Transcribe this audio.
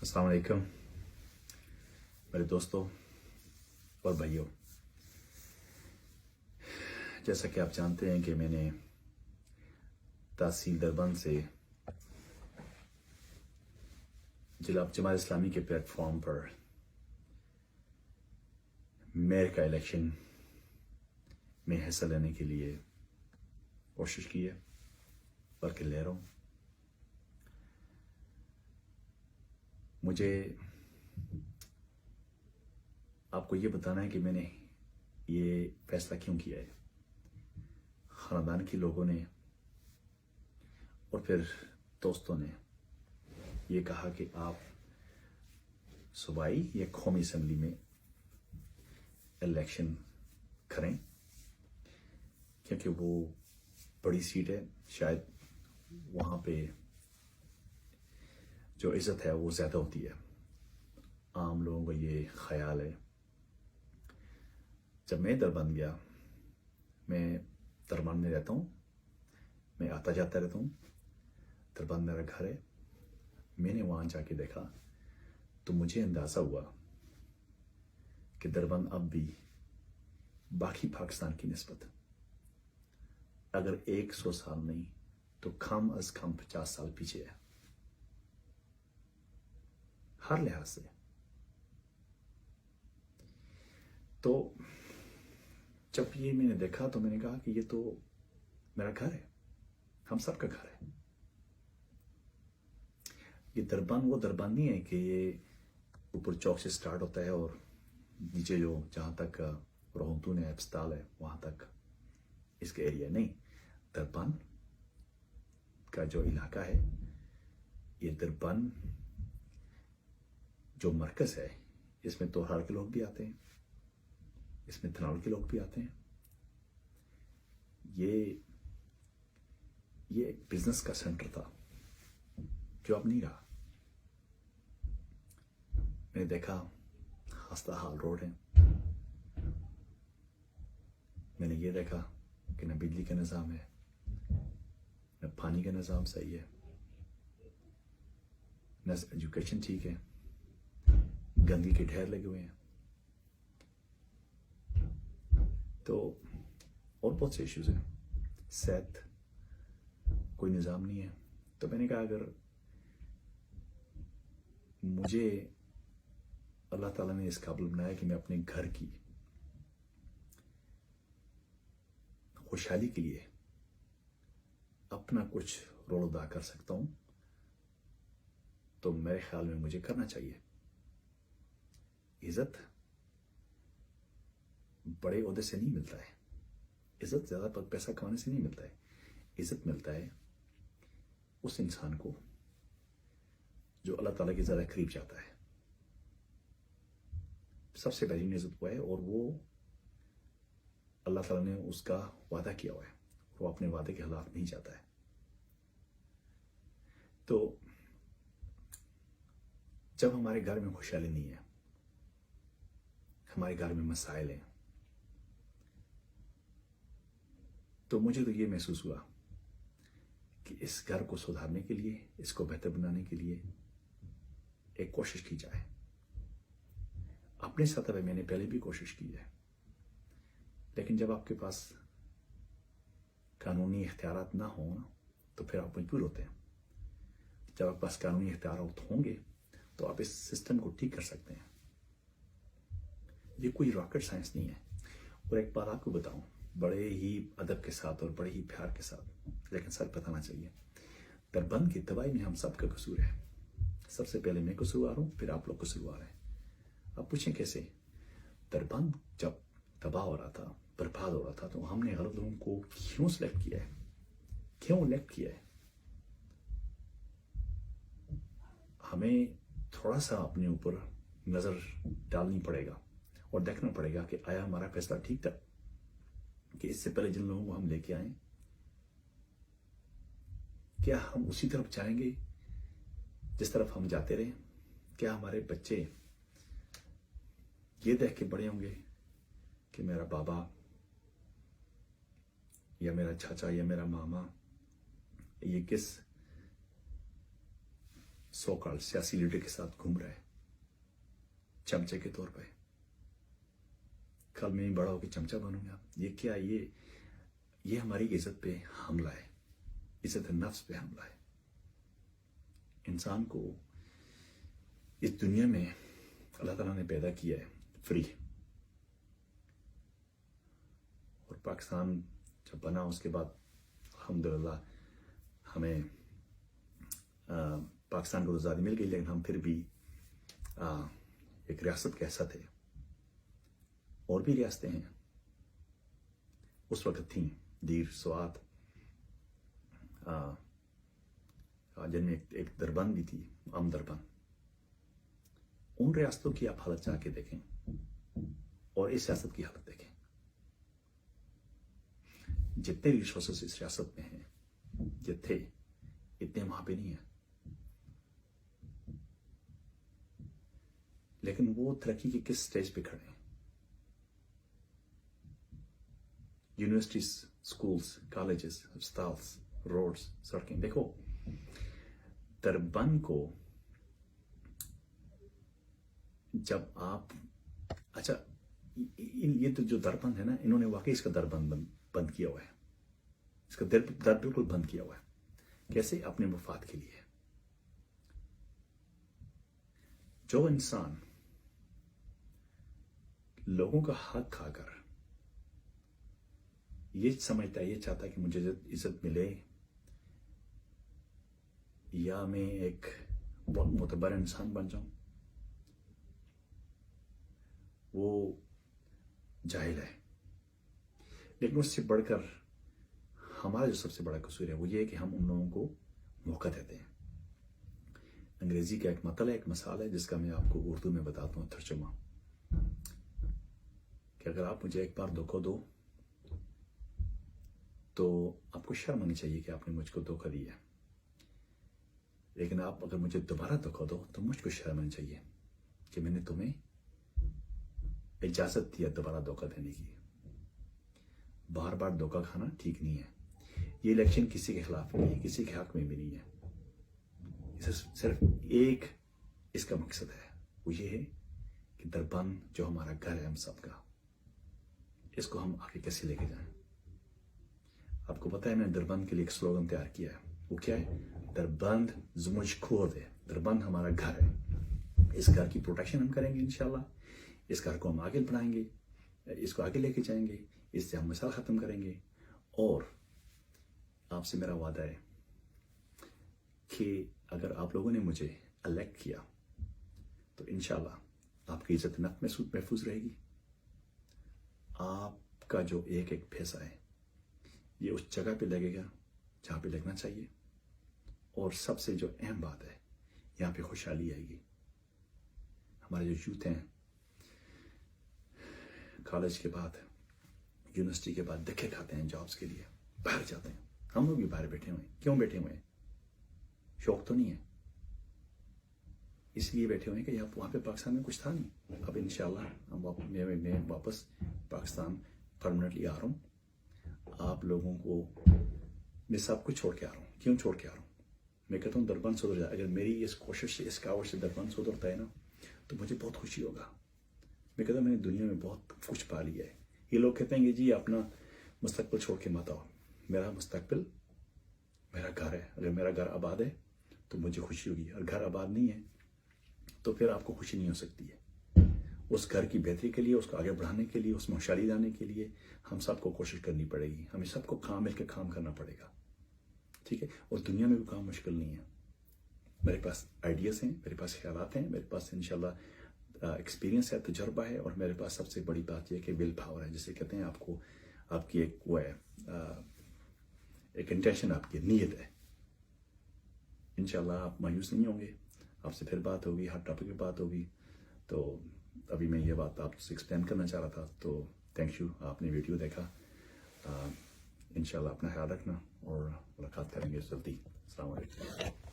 अस्सलाम वालेकुम मेरे दोस्तों और भाइयों। जैसा कि आप जानते हैं कि मैंने तहसील दरबंद से जिला जमात इस्लामी के प्लेटफॉर्म पर मेयर का इलेक्शन में हिस्सा लेने के लिए कोशिश की है, बल्कि ले रहा हूँ। मुझे आपको ये बताना है कि मैंने ये फैसला क्यों किया है। खानदान के लोगों ने और फिर दोस्तों ने ये कहा कि आप सूबाई या कौमी असम्बली में इलेक्शन करें, क्योंकि वो बड़ी सीट है, शायद वहाँ पे जो इज्जत है वो ज़्यादा होती है। आम लोगों का ये ख्याल है। जब मैं दरबंद गया, मैं दरबंद में रहता हूँ, मैं आता जाता रहता हूँ, दरबंद मेरा घर है। मैंने वहाँ जाके देखा तो मुझे अंदाज़ा हुआ कि दरबंद अब भी बाकी पाकिस्तान की निस्बत अगर 100 साल नहीं तो कम अज कम 50 साल पीछे है, हर लिहाज से। तो जब ये मैंने देखा तो मैंने कहा कि ये तो मेरा घर है, हम सब का घर है। ये दरबंद वो दरबंद नहीं है कि ये ऊपर चौक से स्टार्ट होता है और नीचे जो जहाँ तक रोहतून है, अस्पताल है, वहाँ तक इसके एरिया नहीं। दरबंद का जो इलाका है, ये दरबंद जो मरकज है, इसमें तोहार के लोग भी आते हैं, इसमें धनौल के लोग भी आते हैं। ये एक बिजनेस का सेंटर था जो अब नहीं रहा। मैंने देखा खस्ता हाल रोड है। मैंने ये देखा कि न बिजली का निज़ाम है, न पानी का निज़ाम सही है, न एजुकेशन ठीक है, गंदगी के ढेर लगे हुए हैं। तो और बहुत से इश्यूज हैं। सेहत कोई निज़ाम नहीं है। तो मैंने कहा अगर मुझे अल्लाह ताला ने इस काबिल बनाया कि मैं अपने घर की खुशहाली के लिए अपना कुछ रोल अदा कर सकता हूं, तो मेरे ख्याल में मुझे करना चाहिए। इज्जत बड़े ओहदे से नहीं मिलता है, इज्जत ज्यादा पैसा कमाने से नहीं मिलता है। इज्जत मिलता है उस इंसान को जो अल्लाह ताला के ज़्यादा करीब जाता है। सबसे बेहतरीन इज्जत वो है, और वो अल्लाह ताला ने उसका वादा किया हुआ है, वो अपने वादे के खिलाफ नहीं जाता है। तो जब हमारे घर में खुशहाली नहीं है, हमारे घर में मसाइल हैं, तो मुझे तो ये महसूस हुआ कि इस घर को सुधारने के लिए, इसको बेहतर बनाने के लिए एक कोशिश की जाए। अपने सतह पे मैंने पहले भी कोशिश की है, लेकिन जब आपके पास कानूनी इख्तियारात ना हो तो फिर आप मजबूर होते हैं। जब आपके पास कानूनी इख्तियारात होंगे तो आप इस सिस्टम को ठीक कर सकते हैं। ये कोई रॉकेट साइंस नहीं है। और एक बात आपको बताऊं, बड़े ही अदब के साथ और बड़े ही प्यार के साथ, लेकिन सच बताना चाहिए, दरबंद की तबाही में हम सबका कसूर है। सबसे पहले मैं कसूरवार हूं, फिर आप लोग कसूरवार हैं। आप पूछें कैसे? दरबंद जब तबाह हो रहा था, बर्बाद हो रहा था, तो हमने गलत लोगों को क्यों सिलेक्ट किया है, क्यों इलेक्ट किया है? हमें थोड़ा सा अपने ऊपर नजर डालनी पड़ेगा और देखना पड़ेगा कि आया हमारा फैसला ठीक था, कि इससे पहले जिन लोगों को हम लेके आए, क्या हम उसी तरफ जाएंगे जिस तरफ हम जाते रहे? क्या हमारे बच्चे ये देख के बड़े होंगे कि मेरा बाबा या मेरा चाचा या मेरा मामा ये किस सो कॉल्ड सियासी लीडर के साथ घूम रहा है चमचे के तौर पे। कल मैं बड़ा होकर चमचा बनूंगा। ये क्या, ये हमारी इज्जत पे हमला है, इज्जत नफ्स पे हमला है। इंसान को इस दुनिया में अल्लाह ताला ने पैदा किया है फ्री, और पाकिस्तान जब बना उसके बाद अल्हम्दुलिल्लाह हमें पाकिस्तान को आज़ादी मिल गई, लेकिन हम फिर भी एक रियासत के ऐसा थे। और भी रियासतें हैं उस वक्त थी, दीर, स्वात, जिनमें एक दरबन भी थी, अम दरबन। उन रियासतों की आप हालत जाके देखें और इस रियासत की हालत देखें। जितने रिसोर्सेस इस रियासत में हैं, जितने इतने वहां पे नहीं है, लेकिन वो तरक्की के किस स्टेज पे खड़े हैं? यूनिवर्सिटीज, स्कूल्स, कॉलेजेस, अस्पताल्स, रोड्स, सड़कें। देखो दरबन को जब आप, अच्छा ये तो जो दरबन है ना, इन्होंने वाकई इसका दरबन बंद किया हुआ है, इसका दर बिल्कुल बंद किया हुआ है। कैसे? अपने मुफाद के लिए। जो इंसान लोगों का हक खाकर ये समझता है, ये चाहता है कि मुझे इज्जत मिले, या मैं एक बहुत मोतबर इंसान बन जाऊं, वो जाहिल है। लेकिन उससे बढ़कर हमारा जो सबसे बड़ा कसूर है वो ये है कि हम उन लोगों को मौका देते हैं। अंग्रेजी का एक मतल है, एक मसाल है, जिसका मैं आपको उर्दू में बताता हूँ तर्जुमा, कि अगर आप मुझे एक बार धोखा दो तो आपको शर्म आनी चाहिए कि आपने मुझको धोखा दिया, लेकिन आप अगर मुझे दोबारा धोखा दो तो मुझको शर्म आनी चाहिए कि मैंने तुम्हें इजाजत दिया दोबारा धोखा देने की। बार बार धोखा खाना ठीक नहीं है। ये इलेक्शन किसी के खिलाफ नहीं है, किसी के हक में भी नहीं है। इसे सिर्फ एक इसका मकसद है, वो ये है कि दरबन जो हमारा घर है हम सबका, इसको हम आगे कैसे लेके जाएं। आपको पता है मैंने दरबंद के लिए एक स्लोगन तैयार किया है, वो क्या है? दरबंद ज़मुज खोद है, दरबंद हमारा घर है। इस घर की प्रोटेक्शन हम करेंगे इंशाल्लाह, इस घर को हम आगे बढ़ाएंगे, इसको आगे लेके जाएंगे, इससे हम मसाल ख़त्म करेंगे। और आपसे मेरा वादा है कि अगर आप लोगों ने मुझे इलेक्ट किया तो इंशाल्लाह आपकी इज्जत महफूज रहेगी। आपका जो एक एक पैसा है ये उस जगह पे लगेगा जहाँ पे लगना चाहिए, और सबसे जो अहम बात है, यहाँ पे खुशहाली आएगी। हमारे जो यूथ हैं कॉलेज के बाद, यूनिवर्सिटी के बाद धक्के खाते हैं जॉब्स के लिए, बाहर जाते हैं। हम लोग भी बाहर बैठे हुए हैं। क्यों बैठे हुए हैं? शौक तो नहीं है, इसलिए बैठे हुए हैं कि वहाँ पे पाकिस्तान में कुछ था नहीं। अब इंशाल्लाह मैं वापस पाकिस्तान परमानेंटली आ रहा हूँ। आप लोगों को मैं सब कुछ छोड़ के आ रहा हूँ। क्यों छोड़ के आ रहा हूँ? मैं कहता हूँ दरबन सुधर जाए। अगर मेरी इस कोशिश से, इस कावड़ से दरबन सुधरता है ना, तो मुझे बहुत खुशी होगा। मैं कहता हूँ मैंने दुनिया में बहुत कुछ पा लिया है। ये लोग कहते हैं कि जी अपना मुस्तकबिल छोड़ के मत आओ। मेरा मुस्तकबिल मेरा घर है। अगर मेरा घर आबाद है तो मुझे खुशी होगी, और घर आबाद नहीं है तो फिर आपको खुशी नहीं हो सकती है। उस घर की बेहतरी के लिए, उसको आगे बढ़ाने के लिए, उसमें खुशहाली लाने के लिए हम सबको कोशिश करनी पड़ेगी। हमें सबको मिलकर काम करना पड़ेगा, ठीक है? और दुनिया में भी काम मुश्किल नहीं है। मेरे पास आइडियाज़ हैं, मेरे पास ख्यालात हैं, मेरे पास इंशाल्लाह एक्सपीरियंस है, तजर्बा है, और मेरे पास सबसे बड़ी बात यह कि विल पावर है, जिसे कहते हैं आपको, आपकी एक वो है, एक इंटेंशन, आपकी नीयत है। इंशाल्लाह आप मायूस नहीं होंगे। आपसे फिर बात होगी, हर टॉपिक पे बात होगी। तो अभी मैं ये बात आपसे एक्सप्लेन करना चाह रहा था। तो थैंक यू, आपने वीडियो देखा। इंशाल्लाह अपना ख्याल रखना और मुलाकात करेंगे जल्दी। अस्सलाम वालेकुम।